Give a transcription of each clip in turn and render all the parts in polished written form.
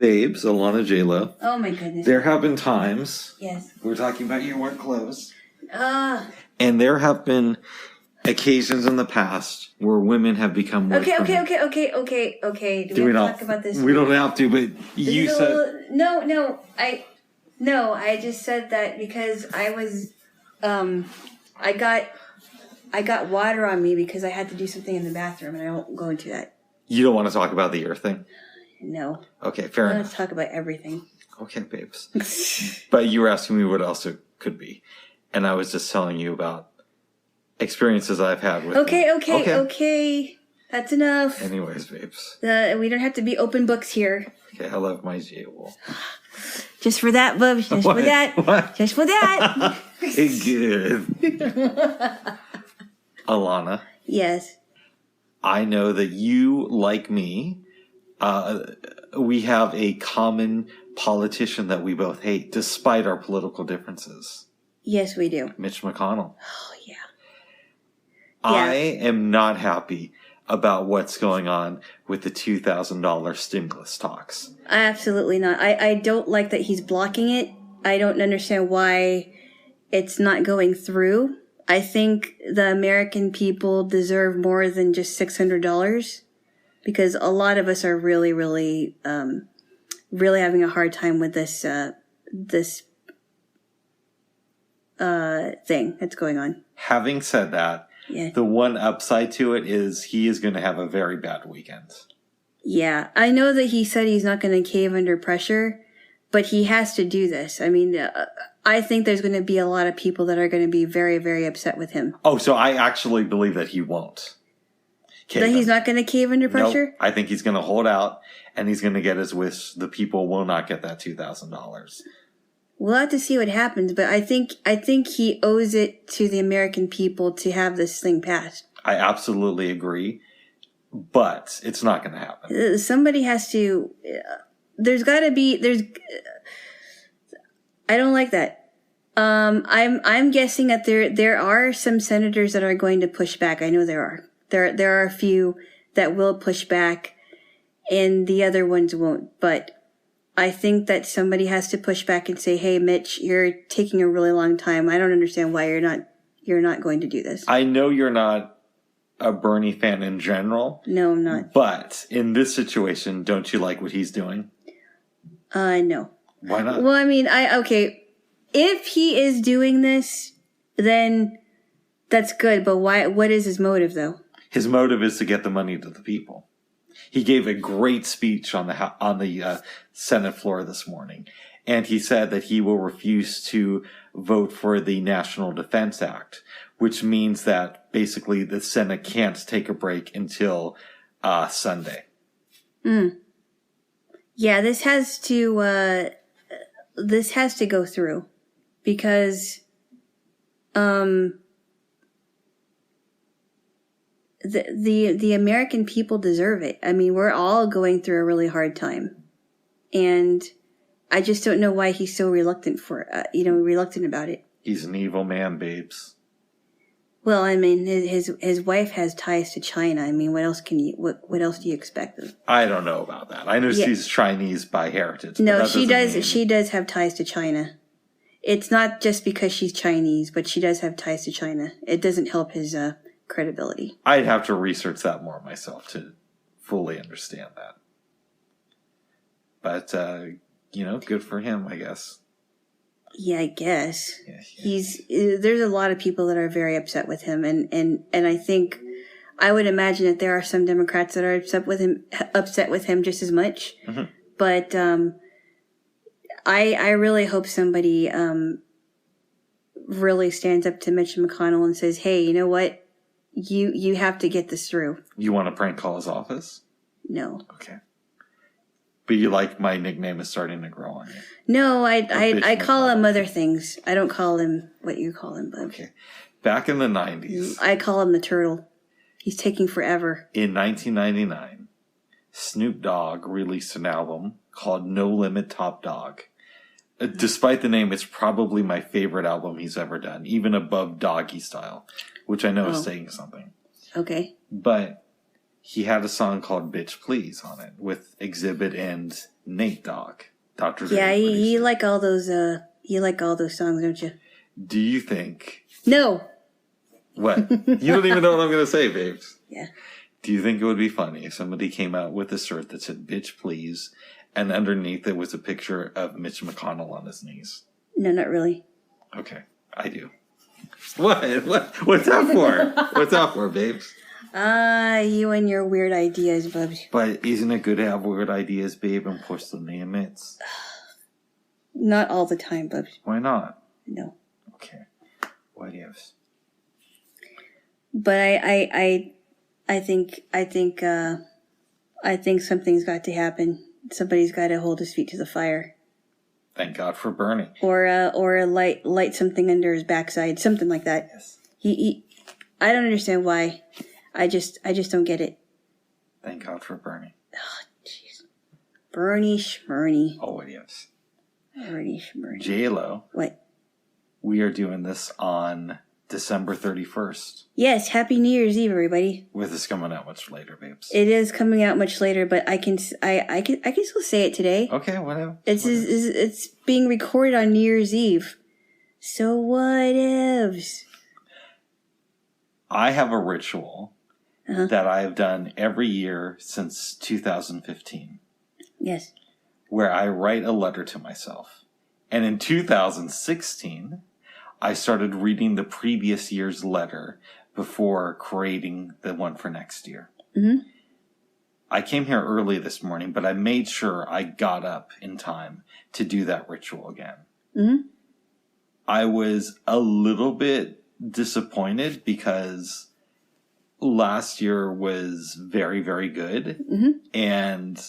Babes, Alana, Jaylo. Oh my goodness. There have been times. Yes. We're talking about your work clothes. And there have been occasions in the past where women have become more. Okay. Do we have to talk about this? We don't have to, but you said. No. I just said that because I was, I got water on me because I had to do something in the bathroom, and I won't go into that. You don't want to talk about the ear thing? No. Okay, fair enough. Let's talk about everything. Okay, babes. But you were asking me what else it could be. And I was just telling you about experiences I've had with Okay. That's enough. Anyways, babes. We don't have to be open books here. Okay, I love my Jaylo. Just for that, Bubs. Just for that. What? Just for that. Good. Alana. Yes. I know that you, like me, we have a common politician that we both hate, despite our political differences. Yes, we do. Mitch McConnell. Oh, yeah. I am not happy about what's going on with the $2,000 stimulus talks. Absolutely not. I don't like that he's blocking it. I don't understand why it's not going through. I think the American people deserve more than just $600 because a lot of us are really, really, really having a hard time with this thing that's going on. Having said that, the one upside to it is he is going to have a very bad weekend. Yeah, I know that he said he's not going to cave under pressure, but he has to do this. I mean, I think there's going to be a lot of people that are going to be very, very upset with him. Oh, so I actually believe that he won't. That he's not going to cave under pressure? Nope. I think he's going to hold out, and he's going to get his wish. The people will not get that $2,000. We'll have to see what happens, but I think he owes it to the American people to have this thing passed. I absolutely agree, but it's not going to happen. Somebody has to. There's got to be. I don't like that. I'm guessing that there are some senators that are going to push back. I know there are. There are a few that will push back, and the other ones won't. But I think that somebody has to push back and say, "Hey, Mitch, you're taking a really long time. I don't understand why you're not going to do this." I know you're not a Bernie fan in general. No, I'm not. But in this situation, don't you like what he's doing? No. Why not? Well, I mean, okay. If he is doing this, then that's good. But why? What is his motive, though? His motive is to get the money to the people. He gave a great speech on the Senate floor this morning, and he said that he will refuse to vote for the National Defense Act, which means that basically the Senate can't take a break until Sunday. Yeah, this has to go through because the American people deserve it. I mean, we're all going through a really hard time, and I just don't know why he's so reluctant about it. He's an evil man, babes. Well, I mean, his wife has ties to China. I mean, what else do you expect of? I don't know about that. I know she's Chinese by heritage. No, she does. She does have ties to China. It's not just because she's Chinese, but she does have ties to China. It doesn't help his credibility. I'd have to research that more myself to fully understand that. But good for him, I guess. Yeah, I guess. There's a lot of people that are very upset with him, and I think I would imagine that there are some Democrats that are upset with him just as much. Mm-hmm. But I really hope somebody really stands up to Mitch McConnell and says, "Hey, you know what? You have to get this through." You want to prank call his office? No. Okay. But you like my nickname is starting to grow on you. No, I call him other things. I don't call him what you call him, Bub. Okay. Back in the 90s. I call him the turtle. He's taking forever. In 1999, Snoop Dogg released an album called No Limit Top Dog. Despite the name, it's probably my favorite album he's ever done, even above Doggy Style, which I know is saying something. Okay. But he had a song called Bitch Please on it with Exhibit and Nate Dogg. Dr. Yeah, Dre you like all those. You like all those songs, don't you? Do you think? No. What? You don't even know what I'm going to say, babes. Yeah. Do you think it would be funny if somebody came out with a shirt that said "Bitch, please," and underneath it was a picture of Mitch McConnell on his knees? No, not really. Okay, I do. What? What's that for? What's that for, babes? You and your weird ideas, Bubs. But isn't it good to have weird ideas, babe, and push the limits? Not all the time, Bubs. Why not? No. Okay. What ifs? But I think something's got to happen. Somebody's got to hold his feet to the fire. Thank God for Bernie. Or light something under his backside, something like that. Yes. I don't understand why. I just don't get it. Thank God for Bernie. Oh, jeez. Bernie Schmurny. Oh, what ifs? Bernie Schmurny. Jaylo. What? We are doing this on December 31st. Yes, Happy New Year's Eve, everybody. With this coming out much later, babes. It is coming out much later, but I can still say it today. Okay, whatever. It's being recorded on New Year's Eve. So what ifs? I have a ritual that I have done every year since 2015. Yes. Where I write a letter to myself. And in 2016, I started reading the previous year's letter before creating the one for next year. Mm-hmm. I came here early this morning, but I made sure I got up in time to do that ritual again. Mm-hmm. I was a little bit disappointed because last year was very, very good. Mm-hmm. And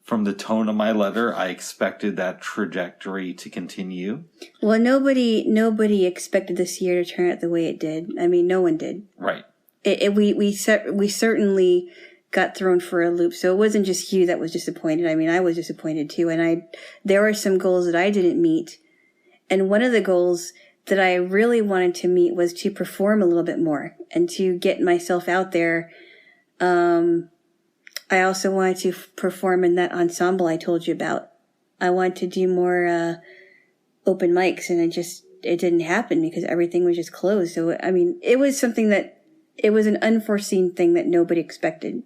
from the tone of my letter, I expected that trajectory to continue. Well, nobody expected this year to turn out the way it did. I mean, no one did. Right. We certainly got thrown for a loop. So it wasn't just you that was disappointed. I mean, I was disappointed too. And there were some goals that I didn't meet. And one of the goals that I really wanted to meet was to perform a little bit more and to get myself out there. I also wanted to perform in that ensemble I told you about. I wanted to do more open mics, and it didn't happen because everything was just closed. So, I mean, it was an unforeseen thing that nobody expected.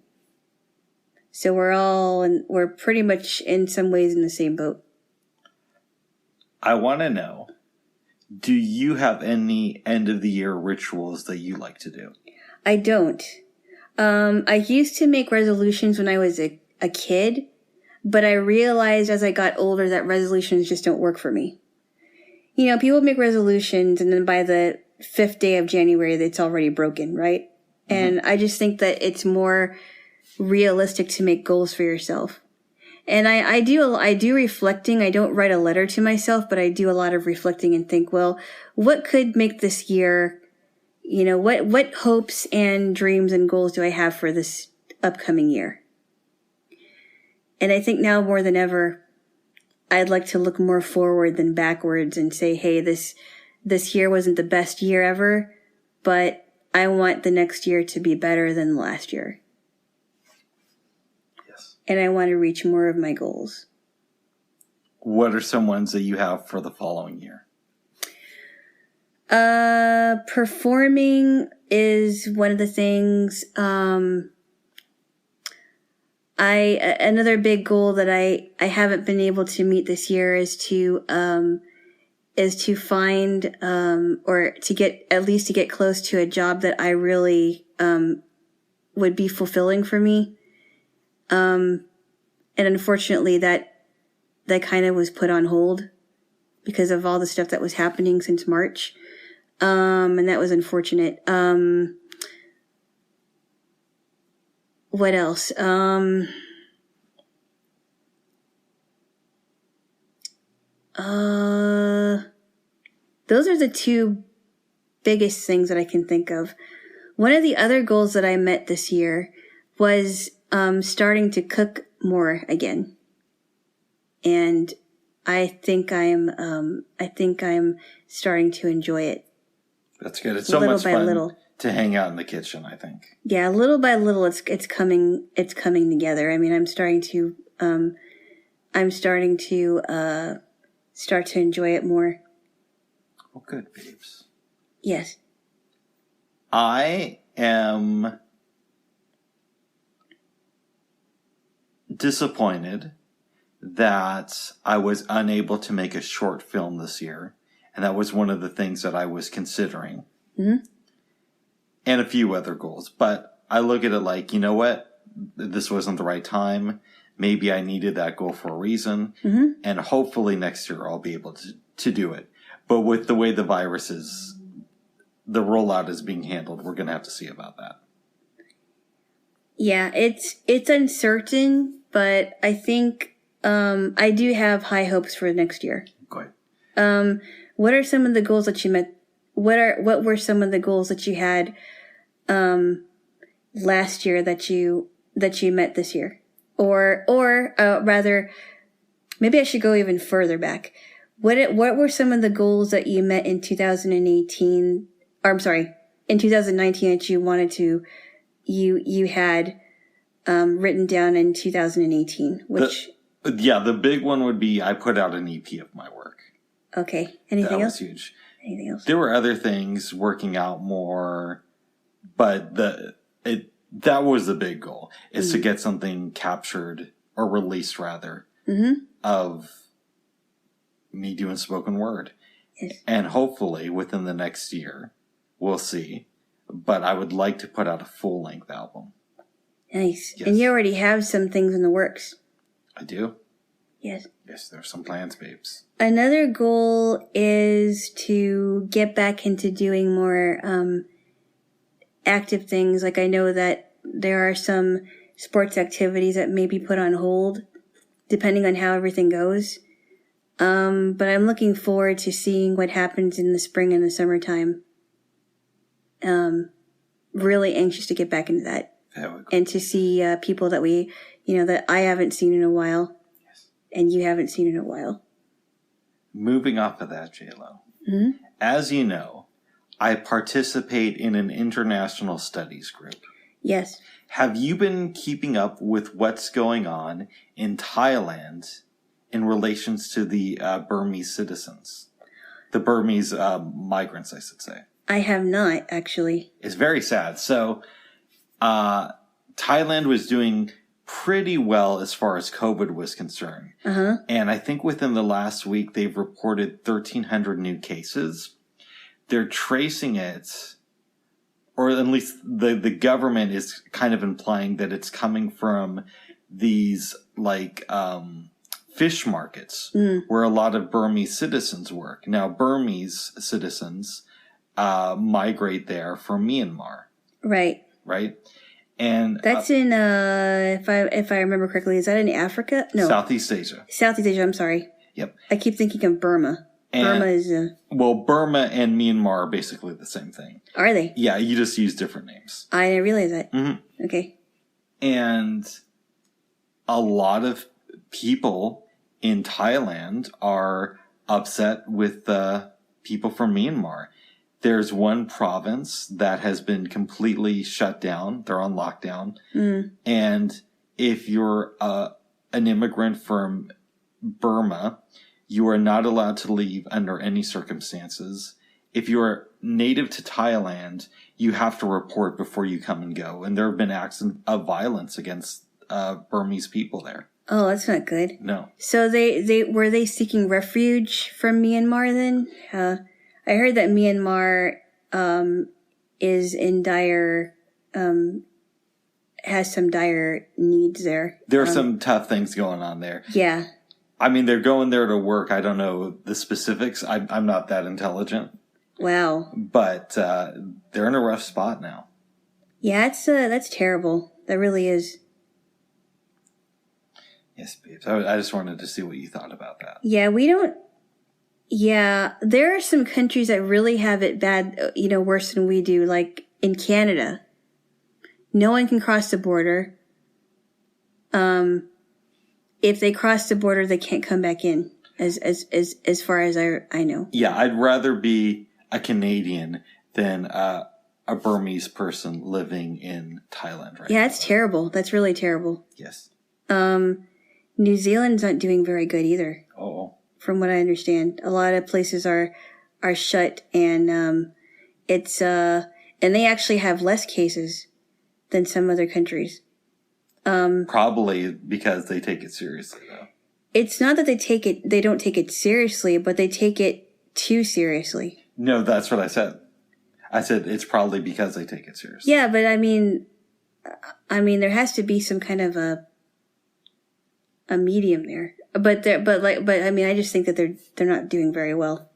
So we're pretty much in some ways in the same boat. I want to know, do you have any end of the year rituals that you like to do? I don't. I used to make resolutions when I was a kid, but I realized as I got older that resolutions just don't work for me. You know, people make resolutions and then by the 5th day of January, it's already broken, right? Mm-hmm. And I just think that it's more realistic to make goals for yourself. And I do reflecting. I don't write a letter to myself, but I do a lot of reflecting and think, well, what could make this year, you know, what hopes and dreams and goals do I have for this upcoming year? And I think now more than ever, I'd like to look more forward than backwards and say, hey, this year wasn't the best year ever, but I want the next year to be better than last year. Yes. And I want to reach more of my goals. What are some ones that you have for the following year? Performing is one of the things. Another big goal that I haven't been able to meet this year is to find, or to get close to a job that I really, would be fulfilling for me. And unfortunately that kind of was put on hold because of all the stuff that was happening since March. And that was unfortunate. What else? Those are the two biggest things that I can think of. One of the other goals that I met this year was, starting to cook more again. And I think I'm starting to enjoy it. That's good. It's so much fun to hang out in the kitchen, I think. Yeah, little by little, it's coming together. I mean, I'm starting to I'm starting to enjoy it more. Well, good, babes. Yes. I am disappointed that I was unable to make a short film this year. And that was one of the things that I was considering. Mm-hmm. And a few other goals. But I look at it like, you know what? This wasn't the right time. Maybe I needed that goal for a reason. Mm-hmm. And hopefully next year I'll be able to do it. But with the way the virus is, the rollout is being handled, we're going to have to see about that. Yeah, it's uncertain, but I think I do have high hopes for next year. Good. What are some of the goals that you met? What were some of the goals that you had last year that you met this year? Or rather, maybe I should go even further back. What were some of the goals that you met in 2018? Or I'm sorry, in 2019 that you wanted to, you had written down in 2018. Which the big one would be I put out an EP of my work. Okay. Anything else? That was huge. Anything else? There were other things, working out more, but that was the big goal, is to get something captured or released rather of me doing spoken word. Yes. And hopefully within the next year, we'll see. But I would like to put out a full length album. Nice. Yes. And you already have some things in the works. I do. Yes. Yes, there's some plans, babes. Another goal is to get back into doing more active things. Like I know that there are some sports activities that may be put on hold depending on how everything goes. But I'm looking forward to seeing what happens in the spring and the summertime. Really anxious to get back into that. And to see people that that I haven't seen in a while. Yes. And you haven't seen in a while. Moving off of that, Jaylo. Mm-hmm. As you know, I participate in an international studies group. Yes. Have you been keeping up with what's going on in Thailand in relations to the Burmese citizens? The Burmese migrants, I should say. I have not, actually. It's very sad. So, Thailand was doing pretty well as far as COVID was concerned. Uh-huh. And I think within the last week, they've reported 1,300 new cases. They're tracing it, or at least the government is kind of implying that it's coming from these fish markets where a lot of Burmese citizens work. Now, Burmese citizens migrate there from Myanmar. Right. Right? And that's in if I remember correctly, is that in Africa? No. Southeast Asia. Southeast Asia, I'm sorry. Yep. I keep thinking of Burma. And, Burma is Burma and Myanmar are basically the same thing. Are they? Yeah, you just use different names. I didn't realize that. Mm-hmm. Okay. And a lot of people in Thailand are upset with the people from Myanmar. There's one province that has been completely shut down. They're on lockdown. And if you're an immigrant from Burma, you are not allowed to leave under any circumstances. If you're native to Thailand, you have to report before you come and go. And there have been acts of violence against Burmese people there. Oh, that's not good. No. So they were they seeking refuge from Myanmar then? I heard that Myanmar is in dire has some dire needs there. There are some tough things going on there. Yeah. I mean, they're going there to work. I don't know the specifics. I'm not that intelligent. Wow. But they're in a rough spot now. Yeah, that's terrible. That really is. Yes, babes. I just wanted to see what you thought about that. Yeah, we don't. Yeah, there are some countries that really have it bad, worse than we do, like in Canada. No one can cross the border. If they cross the border, they can't come back in, as far as I know. Yeah, I'd rather be a Canadian than a Burmese person living in Thailand right now. Yeah, it's terrible. That's really terrible. Yes. New Zealand's not doing very good either. Oh. From what I understand, a lot of places are shut, and and they actually have less cases than some other countries. Probably because they take it seriously, though. It's not that they don't take it seriously, but they take it too seriously. No, that's what I said. I said it's probably because they take it seriously. Yeah, but I mean, there has to be some kind of a medium there. But I mean, I just think that they're not doing very well.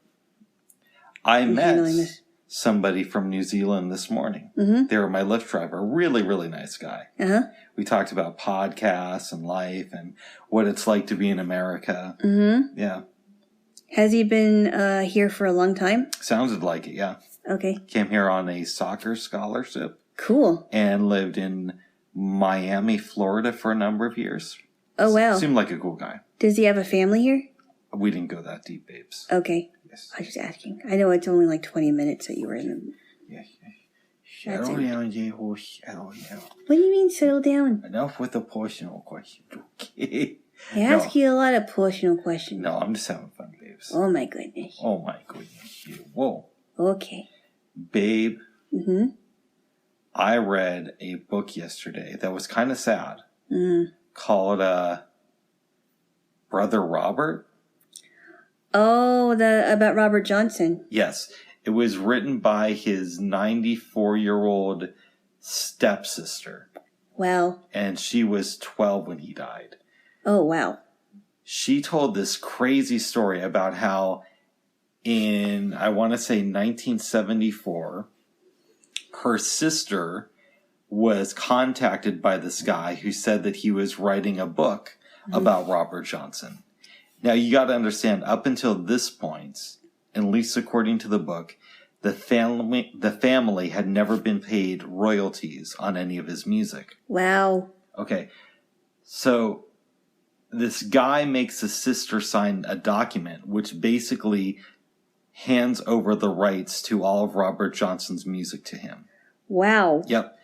I met somebody from New Zealand this morning. Mm-hmm. They were my Lyft driver. Really, really nice guy. Uh-huh. We talked about podcasts and life and what it's like to be in America. Mm-hmm. Yeah. Has he been here for a long time? Sounded like it, yeah. Okay. Came here on a soccer scholarship. Cool. And lived in Miami, Florida for a number of years. Oh, wow. Seemed like a cool guy. Does he have a family here? We didn't go that deep, babes. Okay. Yes. I was just asking. I know it's only like 20 minutes that you were in them. Yeah. Settle down, Jaylo. Settle down. What do you mean, settle down? Enough with the personal questions, okay? I ask you a lot of personal questions. No, I'm just having fun, babes. Oh, my goodness. Oh, my goodness. Whoa. Okay. Babe. Mm-hmm. I read a book yesterday that was kind of sad. Called Brother Robert. Oh, about Robert Johnson. Yes. It was written by his 94-year-old stepsister. Wow. And she was 12 when he died. Oh, wow. She told this crazy story about how in, I want to say 1974, her sister was contacted by this guy who said that he was writing a book about Robert Johnson. Now, you got to understand, up until this point, at least according to the book, the family had never been paid royalties on any of his music. Wow. Okay. So this guy makes his sister sign a document which basically hands over the rights to all of Robert Johnson's music to him. Wow. Yep.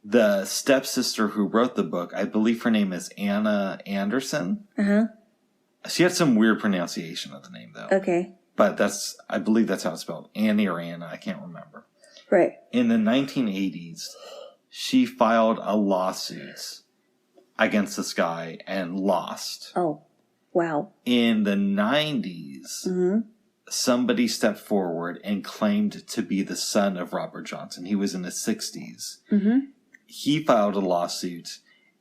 The stepsister who wrote the book, I believe her name is Anna Anderson. Uh-huh. She had some weird pronunciation of the name, though. Okay. But I believe that's how it's spelled. Annie or Anna, I can't remember. Right. In the 1980s, she filed a lawsuit against this guy and lost. Oh, wow. In the 90s, somebody stepped forward and claimed to be the son of Robert Johnson. He was in his 60s. Mm-hmm. He filed a lawsuit,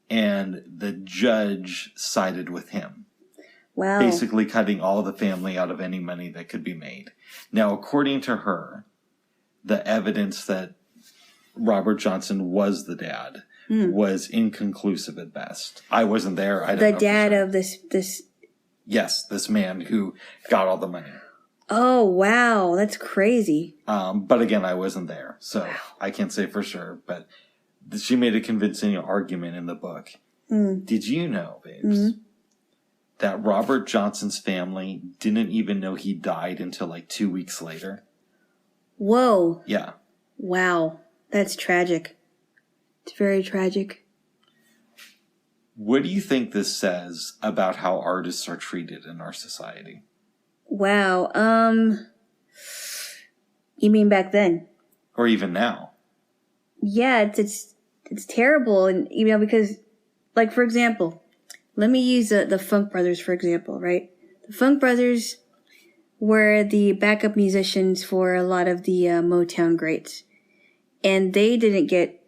and the judge sided with him. Wow. Basically cutting all the family out of any money that could be made. Now, according to her, the evidence that Robert Johnson was the dad was inconclusive at best. I wasn't there. I don't know. The dad of this. Yes, this man who got all the money. Oh, wow. That's crazy. But again, I wasn't there, so I can't say for sure. But she made a convincing argument in the book. Did you know, babes, that Robert Johnson's family didn't even know he died until like 2 weeks later? Whoa. Yeah. Wow. That's tragic. It's very tragic. What do you think this says about how artists are treated in our society? Wow. You mean back then? Or even now? Yeah, it's terrible, and because, like, for example, let me use the Funk Brothers for example, right? The Funk Brothers were the backup musicians for a lot of the Motown greats, and they didn't get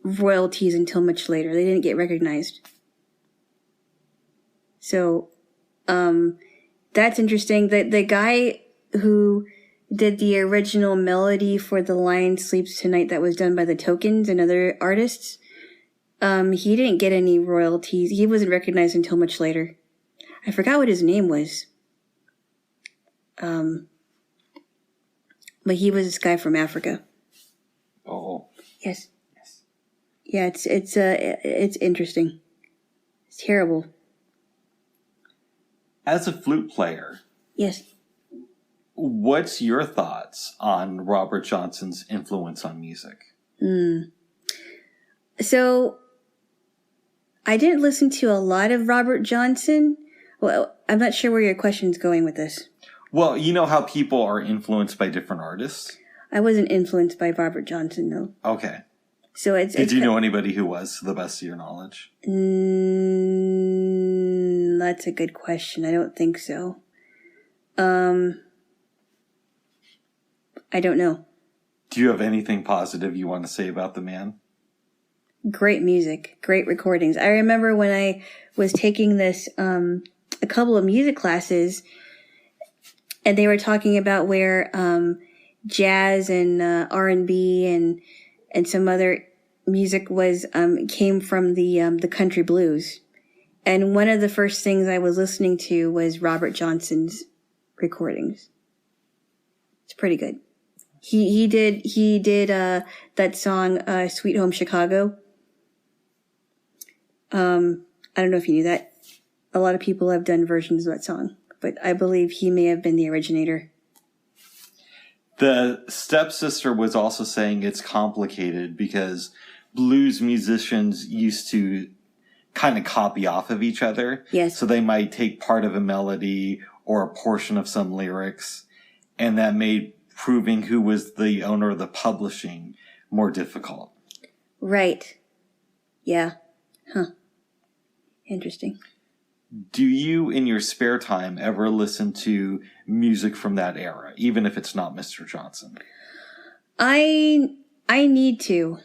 royalties until much later. They didn't get recognized. So, that's interesting. The guy who did the original melody for The Lion Sleeps Tonight that was done by the Tokens and other artists, he didn't get any royalties. He wasn't recognized until much later. I forgot what his name was. But he was this guy from Africa. Oh. Yes. Yeah, it's interesting. It's terrible. As a flute player. Yes. What's your thoughts on Robert Johnson's influence on music? So, I didn't listen to a lot of Robert Johnson. Well, I'm not sure where your question's going with this. Well, you know how people are influenced by different artists? I wasn't influenced by Robert Johnson, though. Okay. So Did you know anybody who was, to the best of your knowledge? That's a good question. I don't think so. I don't know. Do you have anything positive you want to say about the man? Great music, great recordings. I remember when I was taking this, a couple of music classes, and they were talking about where jazz and R&B and some other music was came from the country blues. And one of the first things I was listening to was Robert Johnson's recordings. It's pretty good. He did that song Sweet Home Chicago. I don't know if you knew that. A lot of people have done versions of that song, but I believe he may have been the originator. The stepsister was also saying it's complicated because blues musicians used to kind of copy off of each other. Yes. So they might take part of a melody or a portion of some lyrics, and that made proving who was the owner of the publishing more difficult. Right. Yeah. Huh. Interesting. Do you, in your spare time, ever listen to music from that era, even if it's not Mr. Johnson? I need to.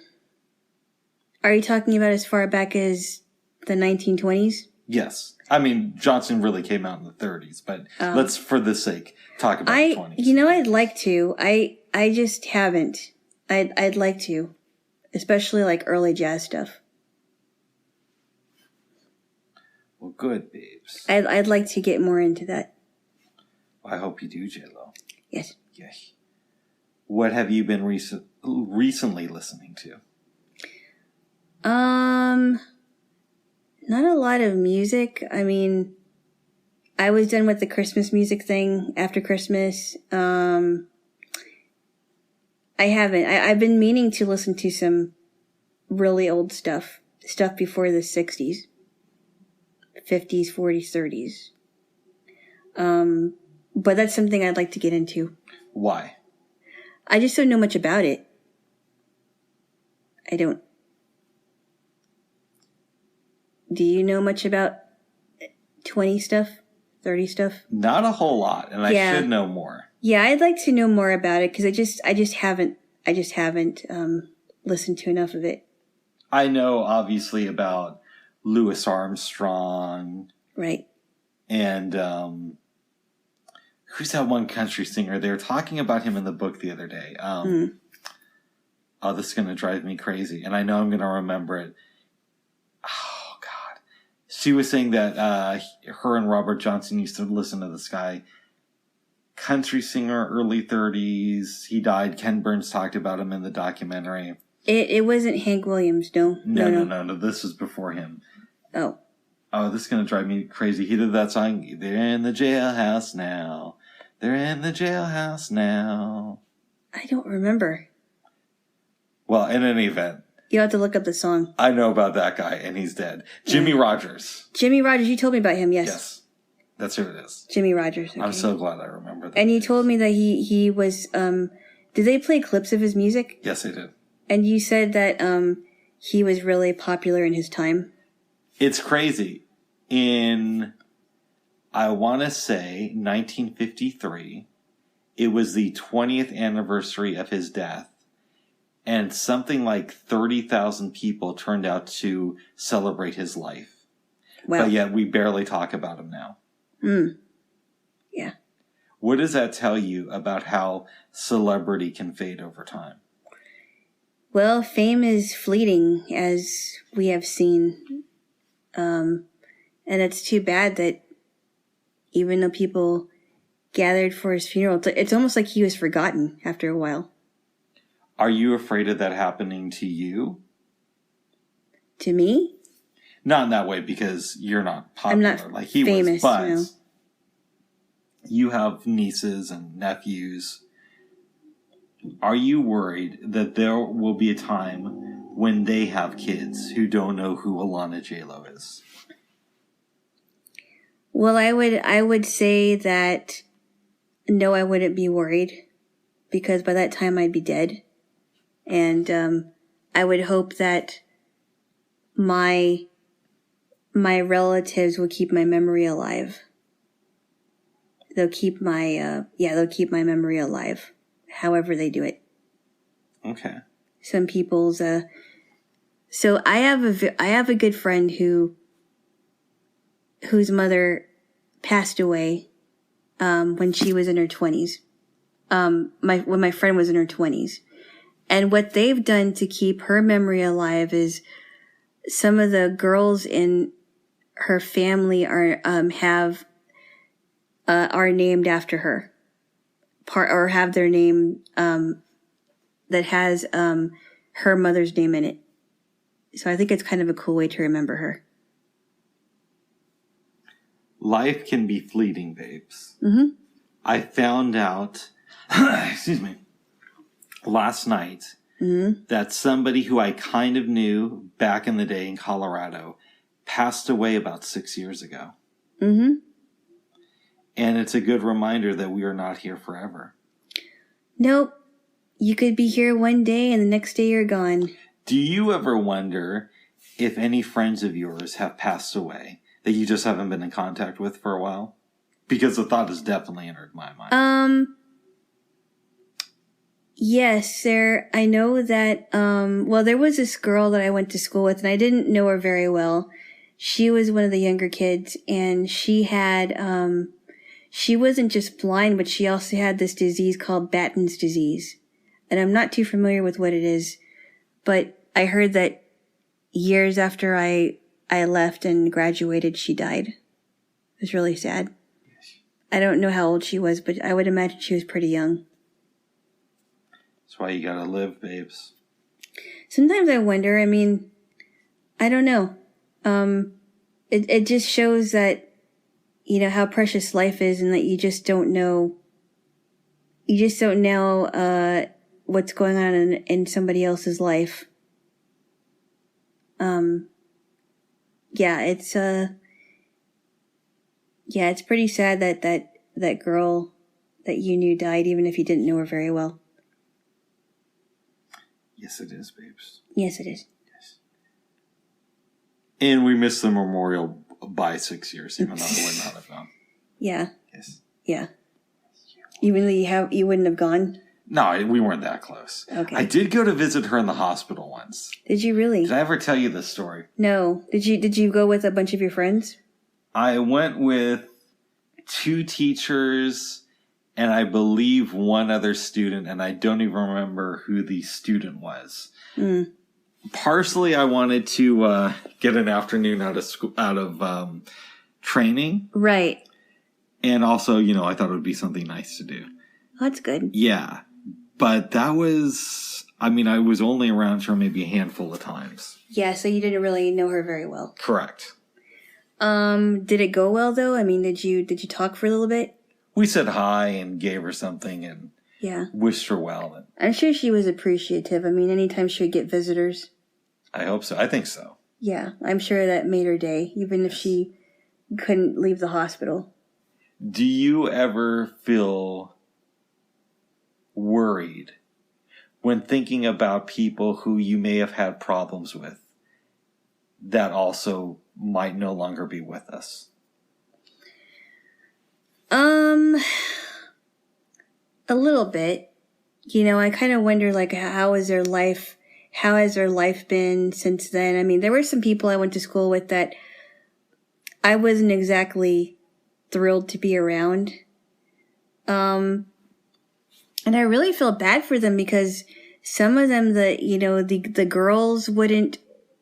Are you talking about as far back as the 1920s? Yes. I mean, Johnson really came out in the 30s, but let's, for the sake, talk about the 20s. You know, I'd like to. I just haven't. I'd like to, especially like early jazz stuff. Well, good, babes. I'd like to get more into that. I hope you do, Jaylo. Yes. Yes. What have you been recently listening to? Not a lot of music. I mean, I was done with the Christmas music thing after Christmas. I haven't. I've been meaning to listen to some really old stuff before the 60s, 50s, 40s, 30s. But that's something I'd like to get into. Why? I just don't know much about it. I don't. Do you know much about 20 stuff? 30 stuff? Not a whole lot, and I should know more. Yeah, I'd like to know more about it because I just haven't listened to enough of it. I know obviously about Louis Armstrong. Right. And who's that one country singer? They were talking about him in the book the other day. Oh, this is going to drive me crazy, and I know I'm going to remember it. Oh, God. She was saying that her and Robert Johnson used to listen to this guy. Country singer, early 30s. He died. Ken Burns talked about him in the documentary. It wasn't Hank Williams, no. No. This was before him. Oh, this is going to drive me crazy. He did that song, They're in the Jailhouse Now. They're in the jailhouse now. I don't remember. Well, in any event. You'll have to look up the song. I know about that guy, and he's dead. Jimmy Rogers. Jimmy Rogers, you told me about him, yes. Yes. That's who it is. Jimmy Rogers. Okay. I'm so glad I remember that. And you told me that he was, did they play clips of his music? Yes, they did. And you said that he was really popular in his time? It's crazy. In, I want to say, 1953, it was the 20th anniversary of his death, and something like 30,000 people turned out to celebrate his life. Wow. But yet we barely talk about him now. Yeah. What does that tell you about how celebrity can fade over time? Well, fame is fleeting, as we have seen. And it's too bad that even though people gathered for his funeral, it's almost like he was forgotten after a while. Are you afraid of that happening to you? To me? Not in that way, because you're not popular. I'm not like he famous, was, but no. You have nieces and nephews. Are you worried that there will be a time when they have kids who don't know who Alana Jaylo is? Well, I would say that no, I wouldn't be worried because by that time I'd be dead. And I would hope that my relatives will keep my memory alive. They'll keep my memory alive, however they do it. Okay. Some people's so I have a good friend whose mother passed away when she was in her 20s. When my friend was in her 20s. And what they've done to keep her memory alive is some of the girls in her family are named after her, or have their name that has her mother's name in it. So I think it's kind of a cool way to remember her. Life can be fleeting, babes. Mm-hmm. I found out, excuse me, last night that somebody who I kind of knew back in the day in Colorado passed away about 6 years ago. Mm-hmm. And it's a good reminder that we are not here forever. Nope. You could be here one day and the next day you're gone. Do you ever wonder if any friends of yours have passed away that you just haven't been in contact with for a while? Because the thought has definitely entered my mind. Yes, I know that, well, there was this girl that I went to school with and I didn't know her very well. She was one of the younger kids and she had, she wasn't just blind, but she also had this disease called Batten's disease. And I'm not too familiar with what it is, but I heard that years after I left and graduated, she died. It was really sad. I don't know how old she was, but I would imagine she was pretty young. That's why you gotta live, babes. Sometimes I wonder, I mean, I don't know. It just shows that, you know, how precious life is and that you just don't know what's going on in somebody else's life. It's pretty sad that girl that you knew died, even if you didn't know her very well. Yes, it is, babes. Yes, it is. Yes. And we missed the memorial by 6 years, even though I would not have gone. Yeah. Yes. Yeah. Even though you wouldn't have gone? No, we weren't that close. Okay. I did go to visit her in the hospital once. Did you really? Did I ever tell you this story? No. Did you go with a bunch of your friends? I went with 2 teachers and I believe one other student, and I don't even remember who the student was. Mm. Partially, I wanted to get an afternoon out of training. Right. And also, you know, I thought it would be something nice to do. That's good. Yeah. But that was, I mean, I was only around her maybe a handful of times. Yeah, so you didn't really know her very well. Correct. Did it go well though? I mean, did you talk for a little bit? We said hi and gave her something and wished her well. I'm sure she was appreciative. I mean, anytime she would get visitors. I hope so. I think so. Yeah, I'm sure that made her day, even if she couldn't leave the hospital. Do you ever feel worried when thinking about people who you may have had problems with that also might no longer be with us? A little bit. You know, I kind of wonder, like, how has their life been since then? I mean, there were some people I went to school with that I wasn't exactly thrilled to be around. And I really feel bad for them because some of them, the girls wouldn't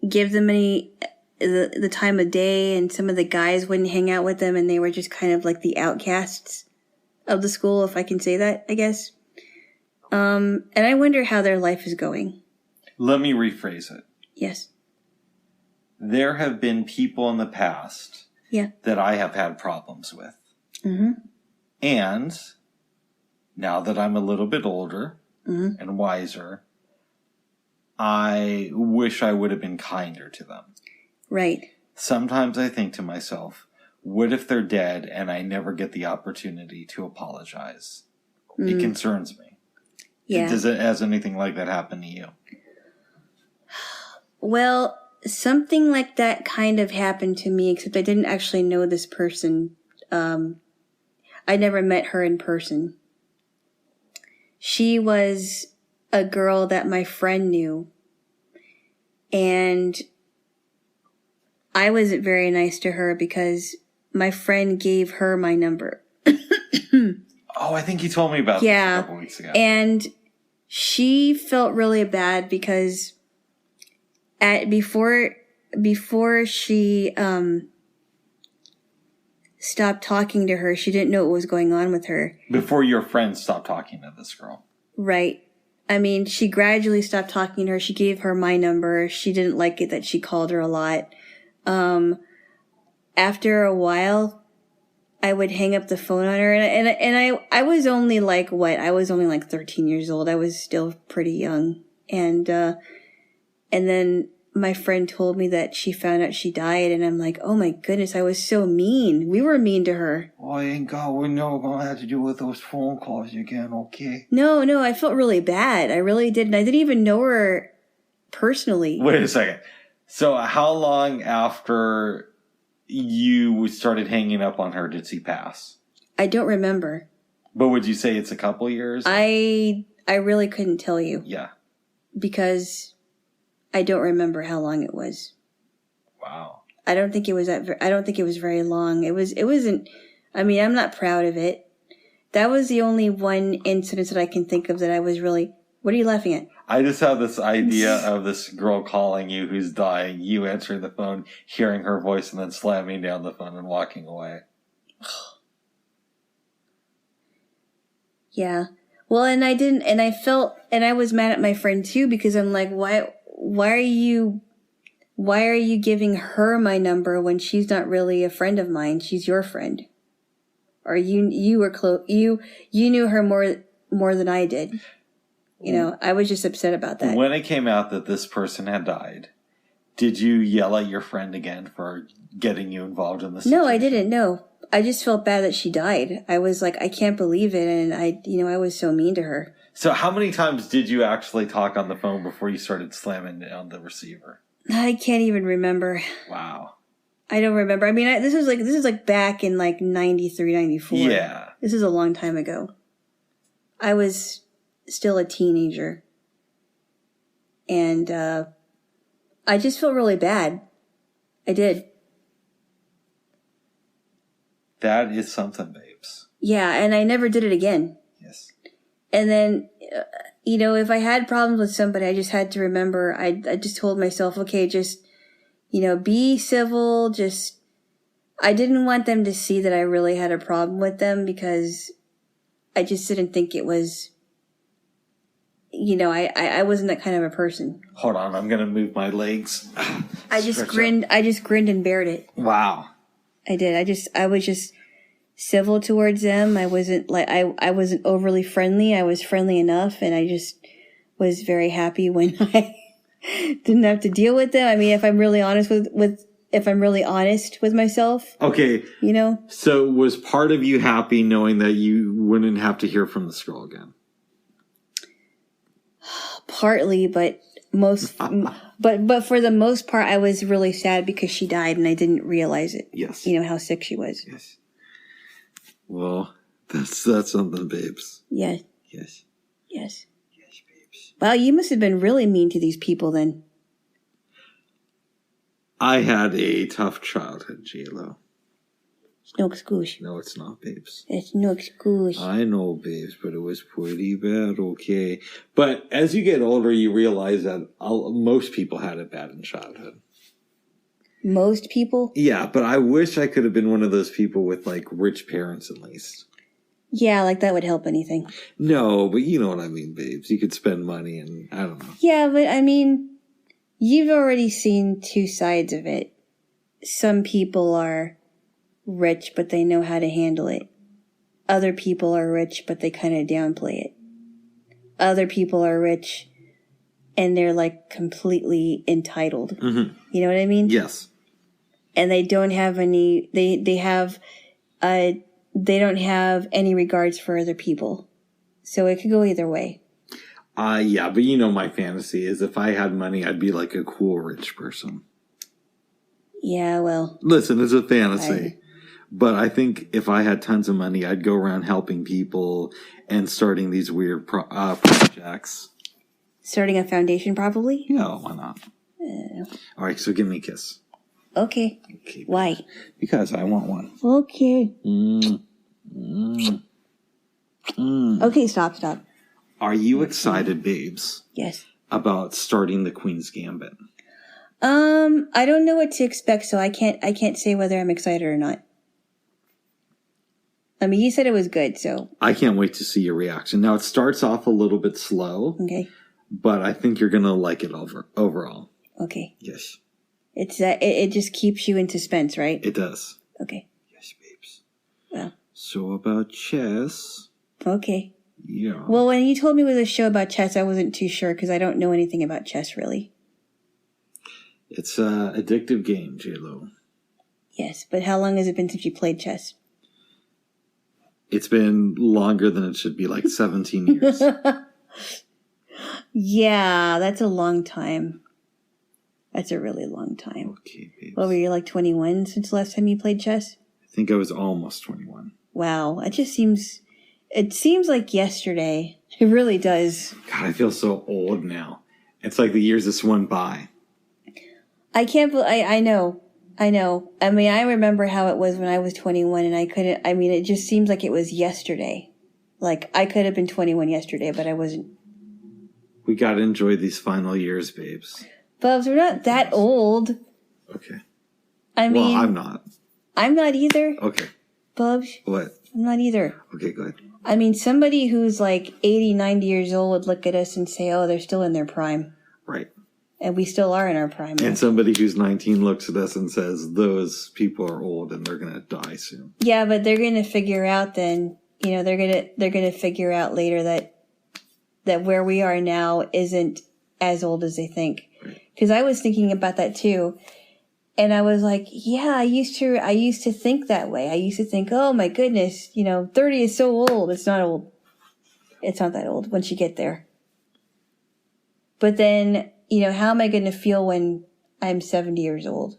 give them the time of day, and some of the guys wouldn't hang out with them, and they were just kind of like the outcasts of the school, if I can say that, I guess. And I wonder how their life is going. Let me rephrase it. Yes. There have been people in the past that I have had problems with. Mm-hmm. And now that I'm a little bit older and wiser, I wish I would have been kinder to them. Right. Sometimes I think to myself, what if they're dead and I never get the opportunity to apologize? It concerns me. Yeah. Has anything like that happened to you? Well, something like that kind of happened to me, except I didn't actually know this person. I never met her in person. She was a girl that my friend knew. And I wasn't very nice to her because my friend gave her my number. Oh, I think you told me about this a couple weeks ago. And she felt really bad because before she stopped talking to her, she didn't know what was going on with her. Before your friend stopped talking to this girl. Right. I mean, she gradually stopped talking to her. She gave her my number. She didn't like it that she called her a lot. After a while, I would hang up the phone on her, and I was only like I was only like 13 years old. I was still pretty young, and then my friend told me that she found out she died, and I'm like, oh my goodness, I was so mean. We were mean to her. Oh, I ain't got what no gonna have to do with those phone calls again, okay? No, I felt really bad. I really did, and I didn't even know her personally. Wait a second. So how long after you started hanging up on her did she pass? I don't remember. But would you say it's a couple years? I really couldn't tell you. Yeah. Because I don't remember how long it was. Wow. I don't think it was very long. It wasn't, I mean, I'm not proud of it. That was the only one incident that I can think of that I was really, what are you laughing at? I just have this idea of this girl calling you who's dying, you answering the phone, hearing her voice, and then slamming down the phone and walking away. Yeah. Well, and I didn't, and I felt, and I was mad at my friend too, because I'm like, why are you giving her my number when she's not really a friend of mine? She's your friend. Or you were close, you knew her more than I did. You know, I was just upset about that. When it came out that this person had died, did you yell at your friend again for getting you involved in this situation? No, I didn't. No, I just felt bad that she died. I was like, I can't believe it. And I was so mean to her. So how many times did you actually talk on the phone before you started slamming down the receiver? I can't even remember. Wow. I don't remember. I mean, this is like back in like 93, 94. Yeah. This is a long time ago. I was still a teenager. And I just felt really bad. I did. That is something, babes. Yeah, and I never did it again. Yes. And then, if I had problems with somebody, I just had to remember, I just told myself, okay, just, be civil, I didn't want them to see that I really had a problem with them because I just didn't think it was, I wasn't that kind of a person. Hold on, I'm going to move my legs. I just grinned and bared it. Wow. I did. I was just civil towards them. I wasn't I wasn't overly friendly. I was friendly enough, and I just was very happy when I didn't have to deal with them. I mean, if I'm really honest with myself. Okay. So was part of you happy knowing that you wouldn't have to hear from this girl again? Partly, but but for the most part, I was really sad because she died and I didn't realize it. Yes. How sick she was. Yes. Well, that's something, babes. Yeah. Yes. Yes. Yes, babes. Wow, you must have been really mean to these people then. I had a tough childhood, Jaylo. It's no excuse. No, it's not, babes. It's no excuse. I know, babes, but it was pretty bad, okay? But as you get older, you realize that most people had it bad in childhood. Most people? Yeah, but I wish I could have been one of those people with, rich parents at least. Yeah, that would help anything. No, but you know what I mean, babes. You could spend money and, I don't know. Yeah, but I mean, you've already seen two sides of it. Some people are rich, but they know how to handle it. Other people are rich, but they kind of downplay it. Other people are rich and they're like completely entitled. Mm-hmm. You know what I mean? Yes. And they don't have any. They don't have any regards for other people. So it could go either way. Yeah, but you know my fantasy is if I had money, I'd be like a cool rich person. Yeah, well. Listen, it's a fantasy. But I think if I had tons of money, I'd go around helping people and starting these weird projects. Starting a foundation, probably? Yeah, why not? All right, so give me a kiss. Okay. Why? Because I want one. Okay. Mm. Okay, stop. Are you excited, babes? Yes. About starting the Queen's Gambit? I don't know what to expect, so I can't say whether I'm excited or not. I mean, you said it was good, so. I can't wait to see your reaction. Now, it starts off a little bit slow. Okay. But I think you're going to like it overall. Okay. Yes. It's it just keeps you in suspense, right? It does. Okay. Yes, babes. Well. So about chess. Okay. Yeah. Well, when you told me it was a show about chess, I wasn't too sure because I don't know anything about chess, really. It's an addictive game, Jaylo. Yes, but how long has it been since you played chess? It's been longer than it should be, like 17 years. Yeah, that's a long time. That's a really long time. Okay, babes. What, were you like 21 since the last time you played chess? I think I was almost 21. Wow, it seems like yesterday. It really does. God, I feel so old now. It's like the years just went by. I can't believe, I know. I mean, I remember how it was when I was 21 and it just seems like it was yesterday. Like, I could have been 21 yesterday, but I wasn't. We gotta enjoy these final years, babes. Bubs, we're not that old. Okay. I mean. Well, I'm not. I'm not either. Okay. Bubs. What? I'm not either. Okay, go ahead. I mean, somebody who's like 80, 90 years old would look at us and say, oh, they're still in their prime. Right. And we still are in our prime. And somebody who's 19 looks at us and says, those people are old and they're going to die soon. Yeah, but they're going to figure out then, they're going to figure out later that where we are now isn't as old as they think. Because I was thinking about that too. And I was like, yeah, I used to think that way. I used to think, oh my goodness, 30 is so old. It's not old. It's not that old once you get there. But then, how am I going to feel when I'm 70 years old?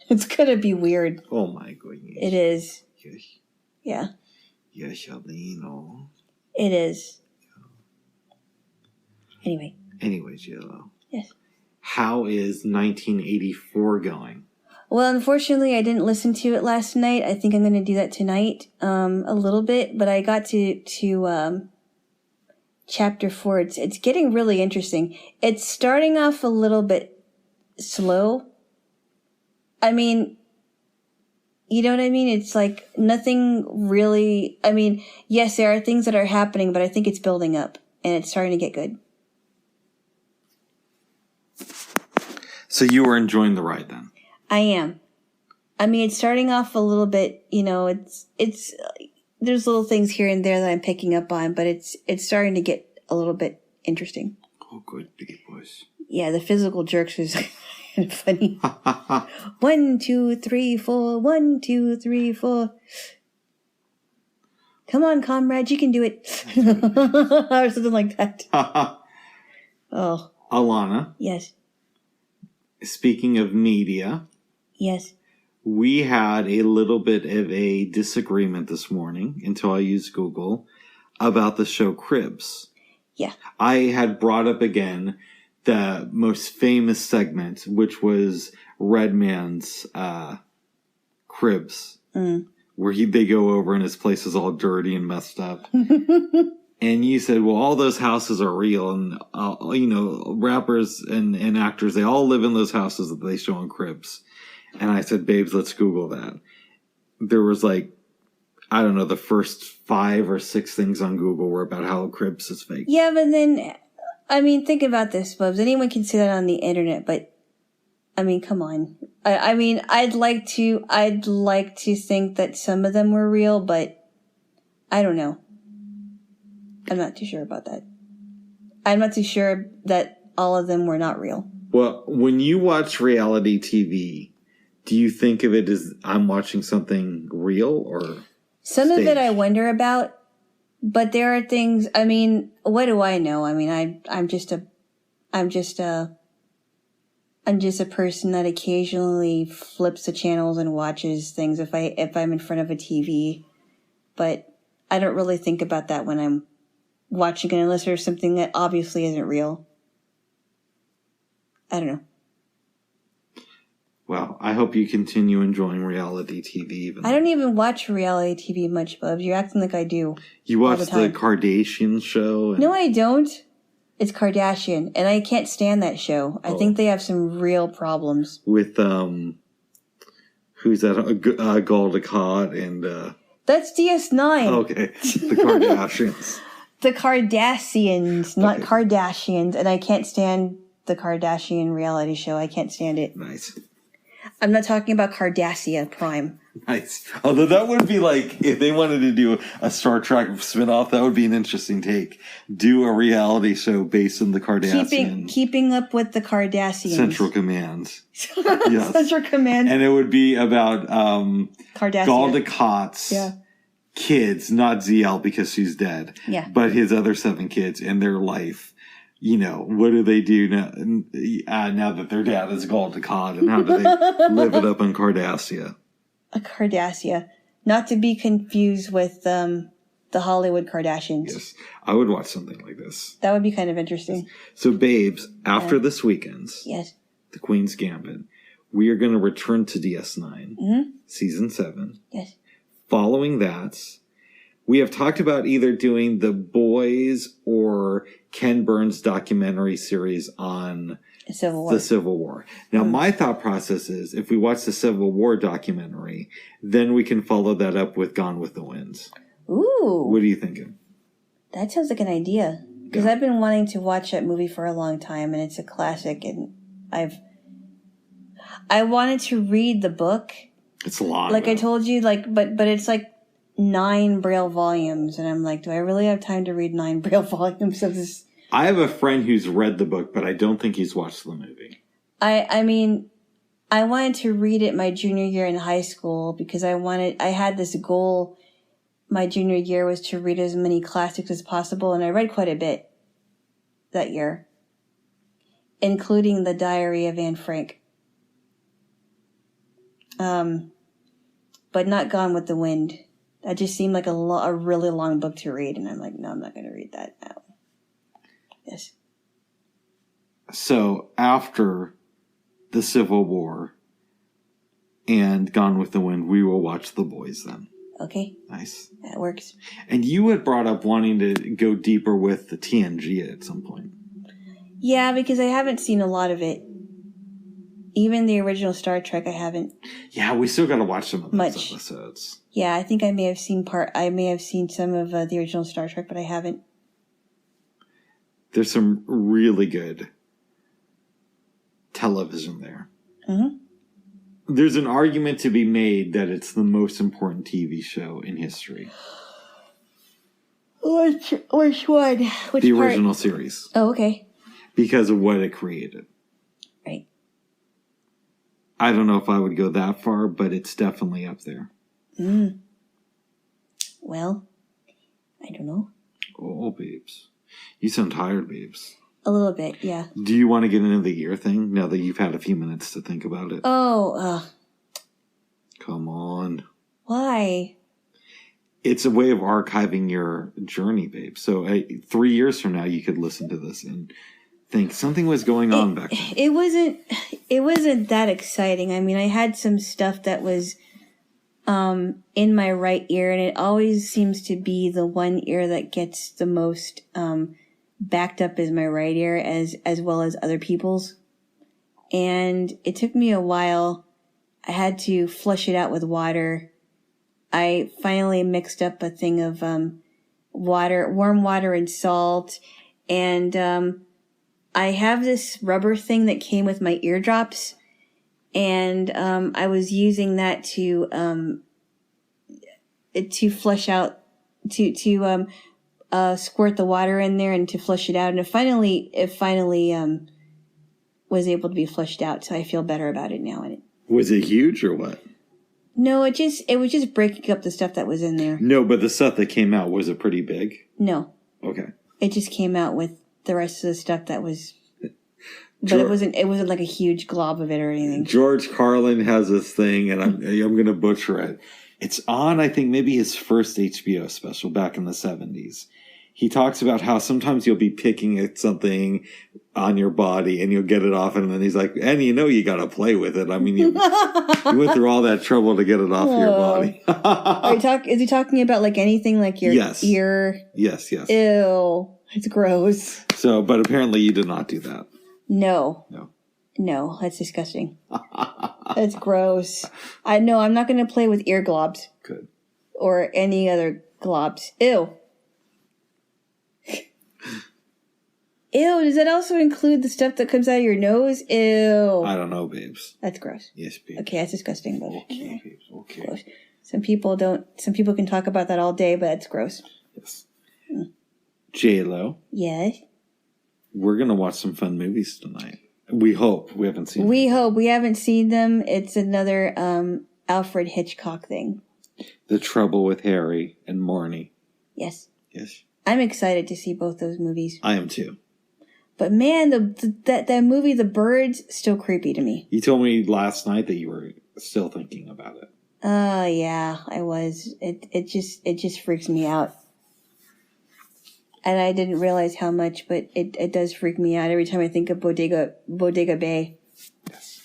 It's going to be weird. Oh my goodness. It is. Yes. Yeah. Yes, Alina. It is. Anyway, Jaylo. Yes. How is 1984 going? Well, unfortunately, I didn't listen to it last night. I think I'm going to do that tonight, a little bit. But I got to chapter 4. It's getting really interesting. It's starting off a little bit slow. I mean, you know what I mean? It's like nothing really. I mean, yes, there are things that are happening, but I think it's building up and it's starting to get good. So you were enjoying the ride then? I am. I mean, it's starting off a little bit, it's there's little things here and there that I'm picking up on, but it's starting to get a little bit interesting. Oh, good, big boys. Yeah, the physical jerks was kind of funny. 1, 2, 3, 4. 1, 2, 3, 4. Come on, comrade, you can do it. Or something like that. Oh. Alana. Yes. Speaking of media. Yes. We had a little bit of a disagreement this morning until I used Google about the show Cribs. Yeah. I had brought up again the most famous segment, which was Redman's Cribs, where they go over and his place is all dirty and messed up. And you said, well, all those houses are real. And, rappers and actors, they all live in those houses that they show in Cribs. And I said, babes, let's Google that. There was the first 5 or 6 things on Google were about how Cribs is fake. Yeah, but then, I mean, think about this, Bubs. Anyone can say that on the internet, but, I mean, come on. I mean, I'd like to think that some of them were real, but I don't know. I'm not too sure about that. I'm not too sure that all of them were not real. Well, when you watch reality TV, do you think of it as I'm watching something real or some staged? of it I wonder about, but there are things. I mean, what do I know? I mean, I'm just a person that occasionally flips the channels and watches things if I'm in front of a TV, but I don't really think about that when I'm watching it unless there's something that obviously isn't real. I don't know. Well, I hope you continue enjoying reality TV. I don't even watch reality TV much, Bubs. You're acting like I do. You watch the Kardashian show? No, I don't. It's Kardashian, and I can't stand that show. I think they have some real problems. With, who's that? Gul Dukat and... That's DS9. Okay. The Kardashians. The Kardashians, not Kardashians. And I can't stand the Kardashian reality show. I can't stand it. Nice. I'm not talking about Cardassia Prime. Nice. Although that would be like, if they wanted to do a Star Trek spinoff, that would be an interesting take. Do a reality show based on the Kardashians. Keeping up with the Kardashians. Central Command. Yes. Central Command. And it would be about Kardashian. Gul Dukat's kids, not ZL because she's dead. Yeah. But his other 7 kids and their life. You know, what do they do now that their dad is Gul Dukat, and how do they live it up in Kardassia? A Kardassia. Not to be confused with the Hollywood Kardashians. Yes. I would watch something like this. That would be kind of interesting. So, babes, after this weekend's The Queen's Gambit, we are going to return to DS9, Season 7. Yes. Following that, we have talked about either doing The Boys or Ken Burns' documentary series on the Civil War. Now, my thought process is if we watch the Civil War documentary, then we can follow that up with Gone with the Wind. Ooh. What are you thinking? That sounds like an idea. Because I've been wanting to watch that movie for a long time, and it's a classic, and I wanted to read the book. It's a lot. Like I told you, but it's like 9 Braille volumes, and I'm like, do I really have time to read 9 Braille volumes of this? I have a friend who's read the book, but I don't think he's watched the movie. I mean, I wanted to read it my junior year in high school because I had this goal my junior year was to read as many classics as possible, and I read quite a bit that year, including The Diary of Anne Frank. But not Gone with the Wind. That just seemed like a really long book to read, and I'm like, no, I'm not going to read that now. Yes. So after the Civil War and Gone with the Wind, we will watch The Boys then. Okay. Nice. That works. And you had brought up wanting to go deeper with the TNG at some point. Yeah, because I haven't seen a lot of it. Even the original Star Trek, I haven't. Yeah, we still got to watch some of those episodes. Yeah, I think I may have seen some of the original Star Trek, but I haven't. There's some really good television there. Mm-hmm. There's an argument to be made that it's the most important TV show in history. Which one? The original series. Oh, okay. Because of what it created. Right. I don't know if I would go that far, but it's definitely up there. Well, I don't know. Oh, babes. You sound tired, babes. A little bit, yeah. Do you want to get into the year thing now that you've had a few minutes to think about it? Come on. Why? It's a way of archiving your journey, babe. So 3 years from now, you could listen to this and think something was going on back then. It wasn't that exciting. I mean, I had some stuff that was in my right ear, and it always seems to be the one ear that gets the most backed up is my right ear as well as other people's. And it took me a while. I had to flush it out with water. I finally mixed up a thing of warm water and salt. And I have this rubber thing that came with my eardrops. And I was using that to flush out, to squirt the water in there and to flush it out, and it finally was able to be flushed out. So I feel better about it now. Was it huge or what? No, it was just breaking up the stuff that was in there. No, but the stuff that came out, was it pretty big? No. Okay. It just came out with the rest of the stuff that was, but it wasn't like a huge glob of it or anything. George Carlin has this thing, and I'm going to butcher it. It's on, I think, maybe his first HBO special back in the 70s. He talks about how sometimes you'll be picking at something on your body and you'll get it off, and then he's like, and you got to play with it. I mean, you went through all that trouble to get it off your body. Is he talking about like anything like your ear? Yes. Ew. It's gross. So, but apparently you did not do that. No, that's disgusting. That's gross. I'm not going to play with ear globs. Good. Or any other globs. Ew. Ew, does that also include the stuff that comes out of your nose? Ew. I don't know, babes. That's gross. Yes, babes. Okay, that's disgusting. But okay, babes. Okay. Gross. Some people can talk about that all day, but it's gross. Yes. Jaylo. Yes. We're going to watch some fun movies tonight. We hope. We haven't seen them. We hope. We haven't seen them. It's another Alfred Hitchcock thing. The Trouble with Harry and Marnie. Yes. Yes. I'm excited to see both those movies. I am too. But man, that movie, The Birds, still creepy to me. You told me last night that you were still thinking about it. Yeah, I was. It just freaks me out. And I didn't realize how much, but it does freak me out every time I think of Bodega Bay. Yes.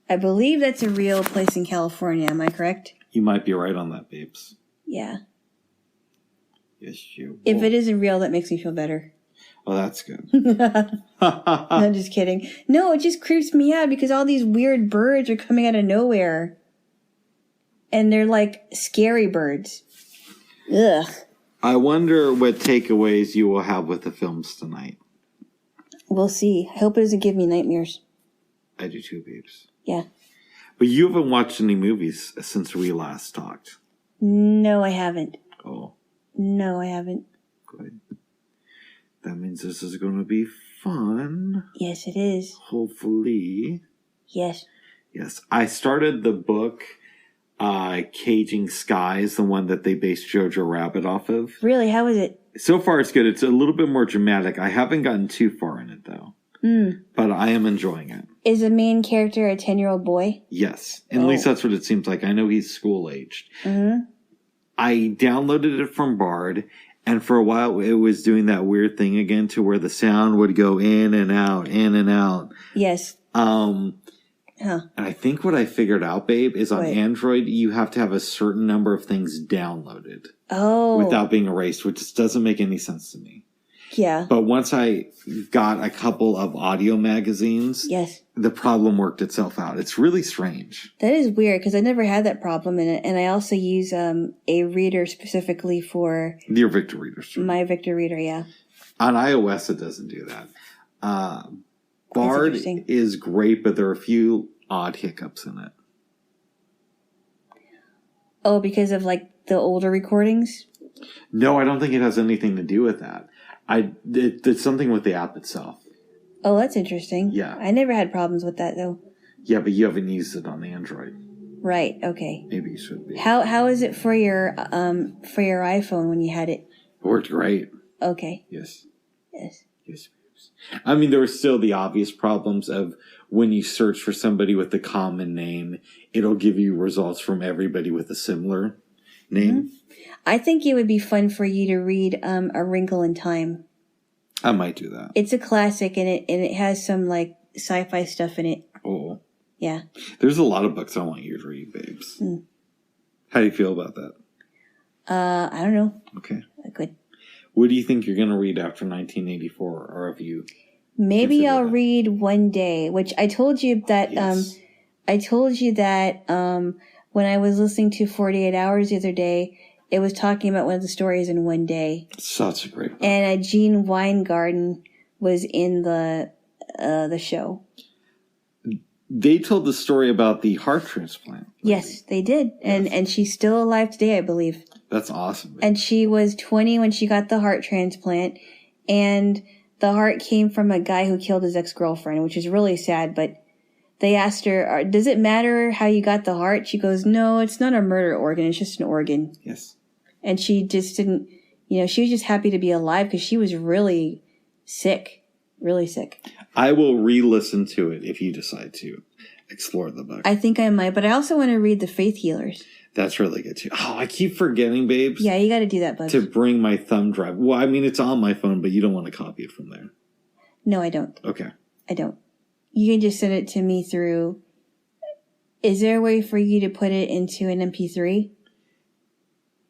I believe that's a real place in California. Am I correct? You might be right on that, babes. Yeah. Yes, you. If it isn't real, that makes me feel better. Oh, that's good. I'm just kidding. No, it just creeps me out because all these weird birds are coming out of nowhere. And they're like scary birds. Ugh. I wonder what takeaways you will have with the films tonight. We'll see. I hope it doesn't give me nightmares. I do too, babes. Yeah. But you haven't watched any movies since we last talked. No, I haven't. Oh. No, I haven't. Good. That means this is going to be fun. Yes, it is. Hopefully. Yes. Yes. I started the book, Caging Skies, the one that they based Jojo Rabbit off of. Really? How is it? So far, it's good. It's a little bit more dramatic. I haven't gotten too far in it, though. But I am enjoying it. Is the main character a 10-year-old boy? Yes. At least that's what it seems like. I know he's school-aged. Mm-hmm. I downloaded it from Bard, and for a while it was doing that weird thing again to where the sound would go in and out, in and out. Yes. And I think what I figured out, babe, is on Android you have to have a certain number of things downloaded. Oh. Without being erased, which just doesn't make any sense to me. Yeah. But once I got a couple of audio magazines, yes, the problem worked itself out. It's really strange. That is weird because I never had that problem in it, and I also use a reader specifically for your Victor readers. My Victor reader, yeah. On iOS, it doesn't do that. Bard is great, but there are a few odd hiccups in it. Oh, because of like the older recordings? No, I don't think it has anything to do with that. It's something with the app itself. Oh, that's interesting. Yeah. I never had problems with that, though. Yeah, but you haven't used it on Android. Right, okay. Maybe you should be. How is it for your iPhone when you had it? It worked great. Okay. Yes. Yes. Yes. I mean, there were still the obvious problems of when you search for somebody with a common name, it'll give you results from everybody with a similar name. Mm-hmm. I think it would be fun for you to read A Wrinkle in Time. I might do that. It's a classic, and it has some like sci-fi stuff in it. Oh. Yeah. There's a lot of books I want you to read, babes. Mm. How do you feel about that? I don't know. Okay. Good. What do you think you're going to read after 1984, or have you? Maybe I'll read One Day, which I told you that. Yes. When I was listening to 48 Hours the other day, it was talking about one of the stories in One Day. Such a great book. And Gene Weingarten was in the show. They told the story about the heart transplant. Yes, they did. Yes. And she's still alive today, I believe. That's awesome. And she was 20 when she got the heart transplant. And the heart came from a guy who killed his ex-girlfriend, which is really sad. But they asked her, does it matter how you got the heart? She goes, no, it's not a murder organ. It's just an organ. Yes. And she just didn't, she was just happy to be alive because she was really sick. Really sick. I will re-listen to it if you decide to explore the book. I think I might, but I also want to read The Faith Healers. That's really good too. Oh, I keep forgetting, babes. Yeah, you got to do that, Bubs. To bring my thumb drive. Well, I mean, it's on my phone, but you don't want to copy it from there. No, I don't. Okay. I don't. You can just send it to me through. Is there a way for you to put it into an MP3?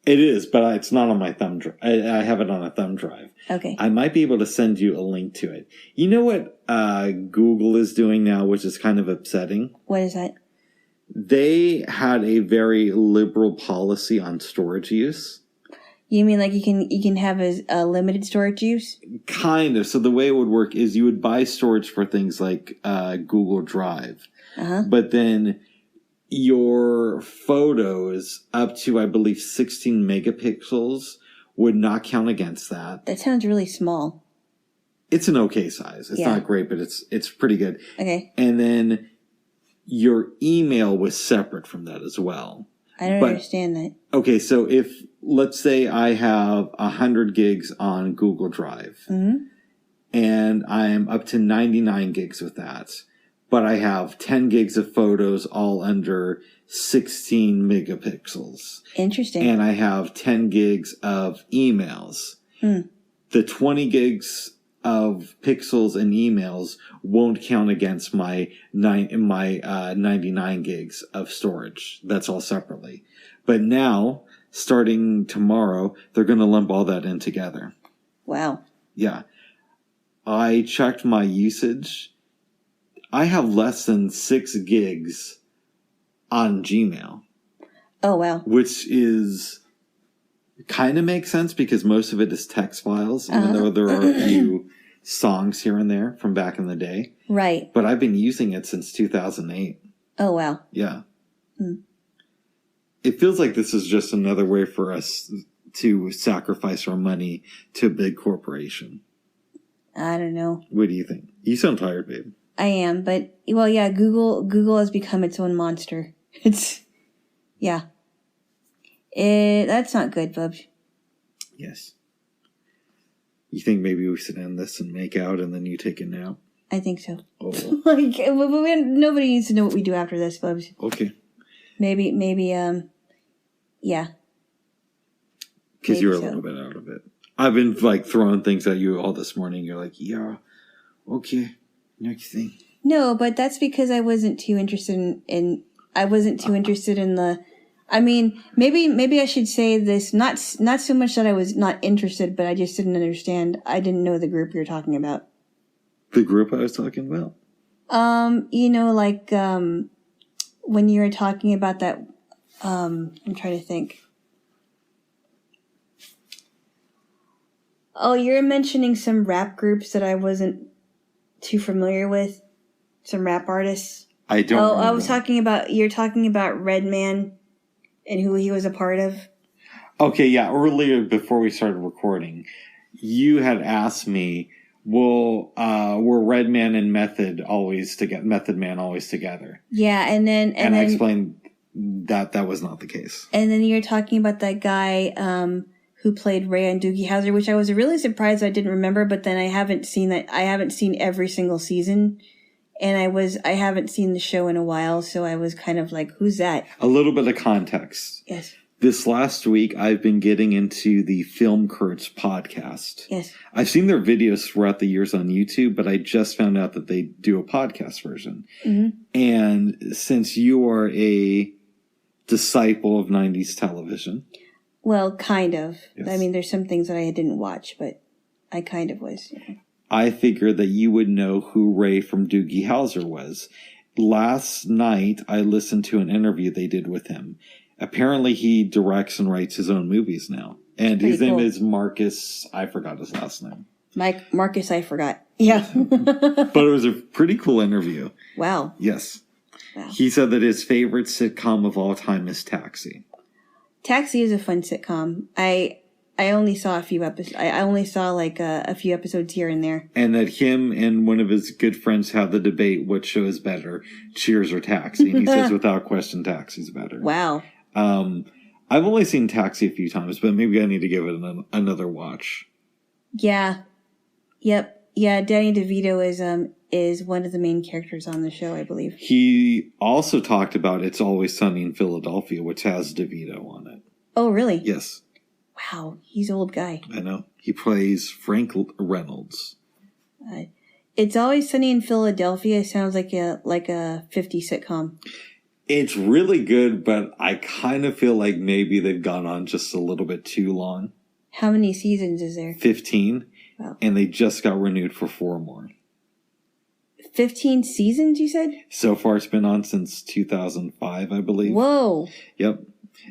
It is, but it's not on my thumb drive. I have it on a thumb drive. Okay. I might be able to send you a link to it. You know what Google is doing now, which is kind of upsetting? What is that? They had a very liberal policy on storage use. You mean like you can have a limited storage use? Kind of. So the way it would work is you would buy storage for things like Google Drive. Uh-huh. But then your photos up to, I believe, 16 megapixels would not count against that. That sounds really small. It's an okay size. It's not great, but it's pretty good. Okay. And then your email was separate from that as well. I don't understand that. Okay, so if, let's say I have 100 gigs on Google Drive, and I'm up to 99 gigs with that, but I have 10 gigs of photos all under 16 megapixels. Interesting. And I have 10 gigs of emails. The 20 gigs of pixels and emails won't count against my 99 gigs of storage. That's all separately. But now, starting tomorrow, they're going to lump all that in together. Wow. Yeah. I checked my usage. I have less than 6 gigs on Gmail. Oh, wow. Which is kind of makes sense because most of it is text files, even though there are a few songs here and there from back in the day. Right. But I've been using it since 2008. Oh, wow. Yeah. It feels like this is just another way for us to sacrifice our money to a big corporation. I don't know. What do you think? You sound tired, babe. I am, but, well, yeah, Google has become its own monster. Yeah. That's not good, Bubs. Yes. You think maybe we should end this and make out and then you take a nap? I think so. Oh. Nobody needs to know what we do after this, Bubs. Okay. Maybe, yeah. Because you're a little bit out of it. I've been, throwing things at you all this morning. You're like, yeah, okay, next thing. No, but that's because I wasn't too interested in the... I mean, maybe I should say this, not so much that I was not interested, but I just didn't understand. I didn't know the group you were talking about. The group I was talking about? When you were talking about that, I'm trying to think. Oh, you're mentioning some rap groups that I wasn't too familiar with. Some rap artists. I don't know. You're talking about Redman and who he was a part of. Okay, yeah. Earlier, before we started recording, you had asked me, were Redman and Method Man always together? Yeah, and then I explained that was not the case. And then you're talking about that guy who played Ray on Doogie Howser, which I was really surprised I didn't remember, but then I haven't seen that. I haven't seen every single season. And I haven't seen the show in a while, so I was kind of like, who's that? A little bit of context. Yes. This last week, I've been getting into the Film Critics podcast. Yes. I've seen their videos throughout the years on YouTube, but I just found out that they do a podcast version. Mm-hmm. And since you are a disciple of 90s television. Well, kind of. Yes. I mean, there's some things that I didn't watch, but I kind of was. Yeah. I figured that you would know who Ray from Doogie Howser was. Last night, I listened to an interview they did with him. Apparently, he directs and writes his own movies now. And his name is Marcus. I forgot his last name. Marcus, I forgot. Yeah. But it was a pretty cool interview. Wow. Yes. Wow. He said that his favorite sitcom of all time is Taxi. Taxi is a fun sitcom. I only saw a few episodes. I only saw like a few episodes here and there. And that him and one of his good friends have the debate, what show is better, Cheers or Taxi? And he says, without question, Taxi's better. Wow. I've only seen Taxi a few times, but maybe I need to give it another watch. Yeah. Yep. Yeah, Danny DeVito is one of the main characters on the show, I believe. He also talked about It's Always Sunny in Philadelphia, which has DeVito on it. Oh, really? Yes. Wow, he's an old guy. I know. He plays Frank Reynolds. It's Always Sunny in Philadelphia sounds like a 50s sitcom. It's really good, but I kind of feel like maybe they've gone on just a little bit too long. How many seasons is there? 15. Wow. And they just got renewed for 4 more. 15 seasons, you said? So far, it's been on since 2005, I believe. Whoa. Yep.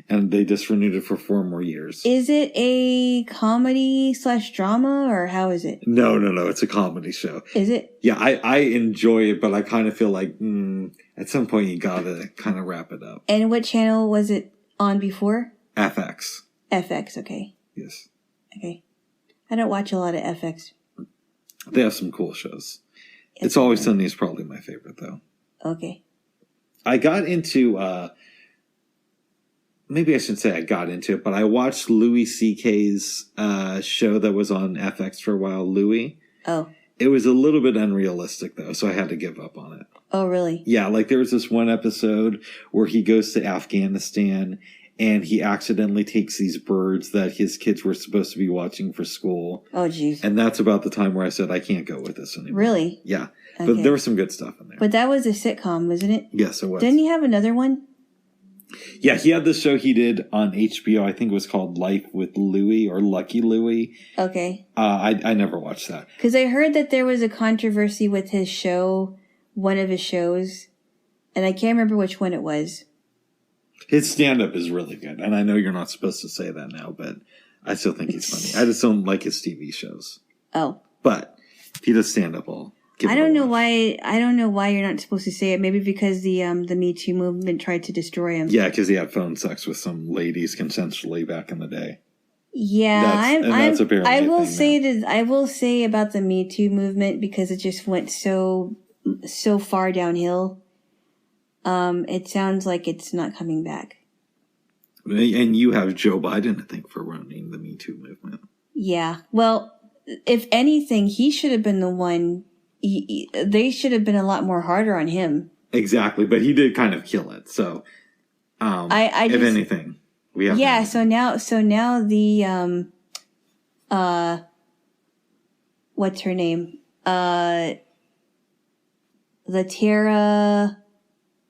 And they just renewed it for 4 more years. Is it a comedy/drama, or how is it? No. It's a comedy show. Is it? Yeah, I enjoy it, but I kind of feel like at some point you gotta kind of wrap it up. And what channel was it on before? FX. FX, okay. Yes. Okay. I don't watch a lot of FX. They have some cool shows. It's Always Sunny is probably my favorite, though. Okay. I got into, maybe I shouldn't say I got into it, but I watched Louis C.K.'s show that was on FX for a while, Louis. Oh. It was a little bit unrealistic, though, so I had to give up on it. Oh, really? Yeah, like there was this one episode where he goes to Afghanistan and he accidentally takes these birds that his kids were supposed to be watching for school. Oh, jeez. And that's about the time where I said, I can't go with this anymore. Really? Yeah. Okay. But there was some good stuff in there. But that was a sitcom, wasn't it? Yes, it was. Didn't he have another one? Yeah, he had this show he did on HBO. I think it was called Life with Louie or Lucky Louie. Okay. I never watched that. Because I heard that there was a controversy with his show, one of his shows, and I can't remember which one it was. His stand-up is really good, and I know you're not supposed to say that now, but I still think he's funny. I just don't like his TV shows. Oh. But if he does stand-up, I'll give it I don't a know watch. why. I don't know why you're not supposed to say it. Maybe because the Me Too movement tried to destroy him. Yeah, because he had phone sex with some ladies consensually back in the day. Yeah, that's apparently I a will thing say now. that I will say about the Me Too movement, because it just went so far downhill. It sounds like it's not coming back. And you have Joe Biden, I think, for running the Me Too movement. Yeah. Well, if anything, he should have been the one. They should have been a lot more harder on him. Exactly, but he did kind of kill it. So, if anything, we have. Yeah. So now the what's her name? The Tara.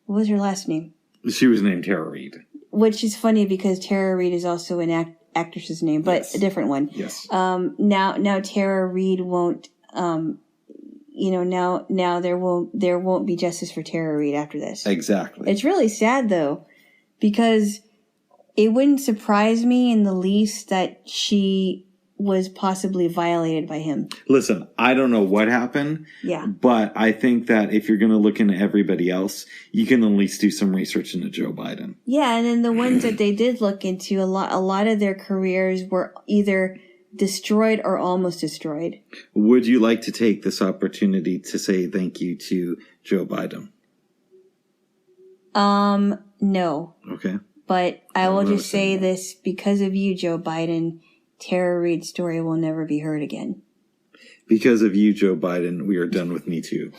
What was her last name? She was named Tara Reid. Which is funny because Tara Reid is also an actress's name, but Yes. a different one. Yes. Now Tara Reid won't. Now there won't be justice for Tara Reid after this. Exactly. It's really sad though, because it wouldn't surprise me in the least that she was possibly violated by him. Listen, I don't know what happened. Yeah. But I think that if you're going to look into everybody else, you can at least do some research into Joe Biden. Yeah, and then the ones that they did look into, a lot of their careers were either destroyed or almost destroyed. Would you like to take this opportunity to say thank you to Joe Biden? No. Okay. But I will just say that. this, because of you, Joe Biden, Tara Reid's story will never be heard again. Because of you, Joe Biden, we are done with Me Too.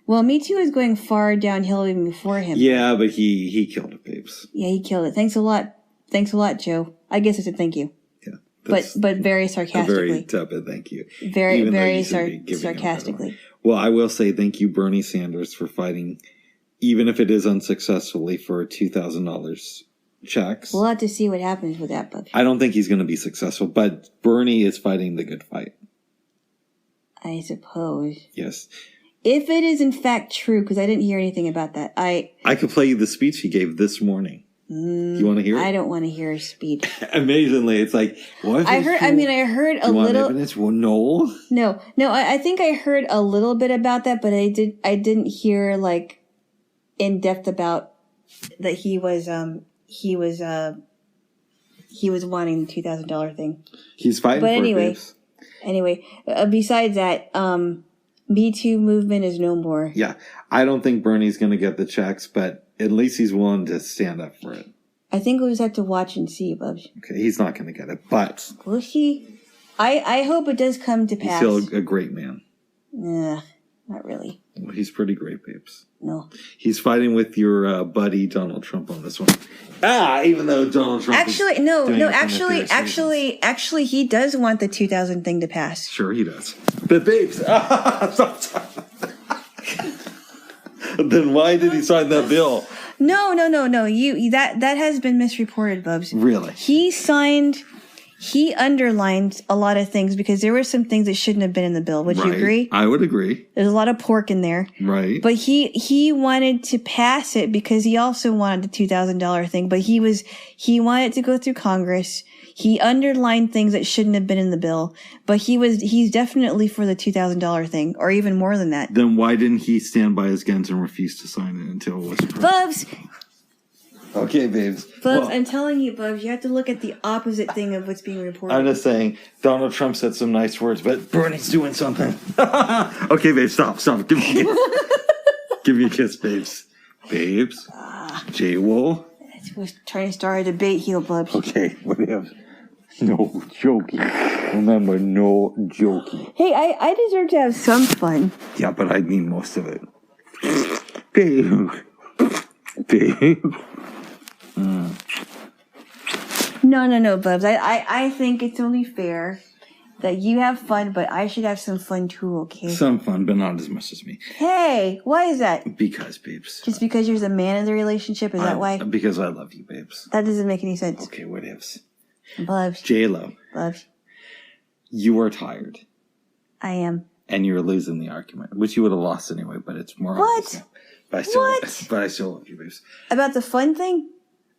Well, Me Too is going far downhill even before him. Yeah, but he killed it, babes. Yeah, he killed it. Thanks a lot. Thanks a lot, Joe. I guess I said thank you. Yeah. But very a sarcastically. very tepid thank you. Very, Even though very you should be giving him sarcastically. credit. Well, I will say thank you, Bernie Sanders, for fighting, even if it is unsuccessfully, for $2,000 checks. We'll have to see what happens with that, but I don't think he's going to be successful, but Bernie is fighting the good fight. I suppose. Yes. If it is in fact true, because I didn't hear anything about that, I could play you the speech he gave this morning. You want to hear it? I don't want to hear a speech. Amazingly, it's like, what if I heard a you want little. evidence? Well, no. No. I think I heard a little bit about that, but I didn't hear like in depth about that he was he was wanting the $2,000 thing. He's fighting But for anyway, it, babes. Anyway, besides that, Me Too movement is no more. Yeah. I don't think Bernie's going to get the checks, but at least he's willing to stand up for it. I think we'll just have to watch and see, Bubs. Okay, he's not going to get it, but... Will he? I hope it does come to pass. He's still a great man. Nah, not really. Well, he's pretty great, babes. No. He's fighting with your buddy Donald Trump on this one. Even though Donald Trump actually, actually, he does want the 2000 thing to pass. Sure, he does. But babes, then why did he sign that bill? No. You that has been misreported, Bubs. Really? He underlined a lot of things because there were some things that shouldn't have been in the bill. Would you agree? I would agree. There's a lot of pork in there. Right. But he wanted to pass it because he also wanted the $2,000 thing, but he wanted to go through Congress. He underlined things that shouldn't have been in the bill, but he's definitely for the $2,000 thing, or even more than that. Then why didn't he stand by his guns and refuse to sign it until it was approved? Bubs! Okay, babes. Bubs, I'm telling you, Bubs, you have to look at the opposite thing of what's being reported. I'm just saying, Donald Trump said some nice words, but Bernie's doing something. Okay, babes, stop. Give me a kiss. Give me a kiss, babes. Babes. Jaylo. I was trying to start a debate here, Bubs. Okay, whatever. No joking. Remember, no joking. Hey, I deserve to have some fun. Yeah, but I mean most of it. Babe. No, Bubs. I think it's only fair that you have fun, but I should have some fun too, okay? Some fun, but not as much as me. Hey, why is that? Because, babes. Just because you're the man in the relationship? Is that why? Because I love you, babes. That doesn't make any sense. Okay, whatevs. Bubs. Jaylo. Bubs. You are tired. I am. And you're losing the argument, which you would have lost anyway, but it's more What? But I still love you, babes. About the fun thing?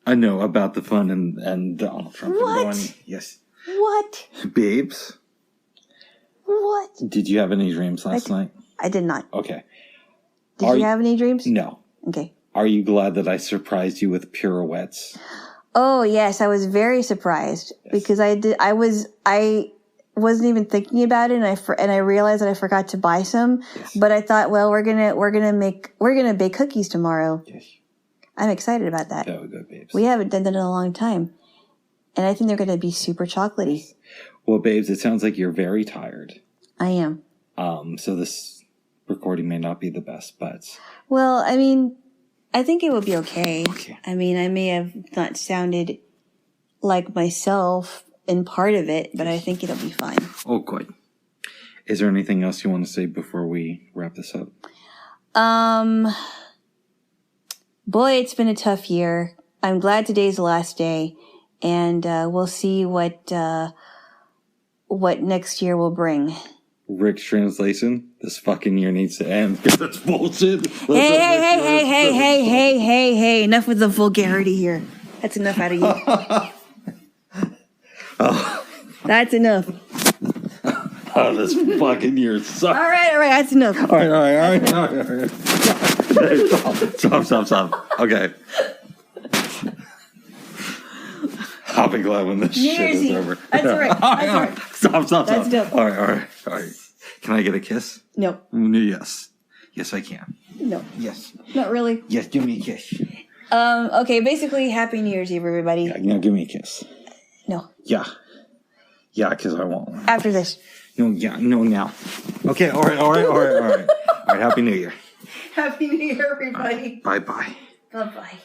I know about the fun and Donald Trump. What? Yes. What? Babes, What? did you have any dreams last night? I did not. Okay. Did you have any dreams? No. Okay. Are you glad that I surprised you with pirouettes? Oh, yes, I was very surprised because I wasn't even thinking about it, and I realized that I forgot to buy some. Yes. But I thought, well, we're gonna bake cookies tomorrow. Yes. I'm excited about that. That was good, babes. We haven't done that in a long time, and I think they're gonna be super chocolatey. Well, babes, it sounds like you're very tired. I am. So this recording may not be the best, but Well, I mean, I think it will be okay. Okay. I mean, I may have not sounded like myself in part of it, but I think it'll be fine. oh, good. Is there anything else you want to say before we wrap this up? Boy, it's been a tough year. I'm glad today's the last day, and we'll see what next year will bring. Rick's translation: this fucking year needs to end because that's bullshit. Hey! Enough with the vulgarity here. That's enough out of you. That's enough. Oh, this fucking year sucks. All right. That's enough. All right. Stop. Okay. I'll be glad when this shit is over. That's all right. Stop. That's dope. All right. Can I get a kiss? No. Yes. Yes, I can. No. Yes. Not really. Yes, give me a kiss. Okay, basically, Happy New Year's Eve, everybody. Yeah, now give me a kiss. No. Yeah, because I want one. After this. No, now. Okay, all right. Happy New Year. Happy New Year, everybody. Bye-bye. Bye-bye.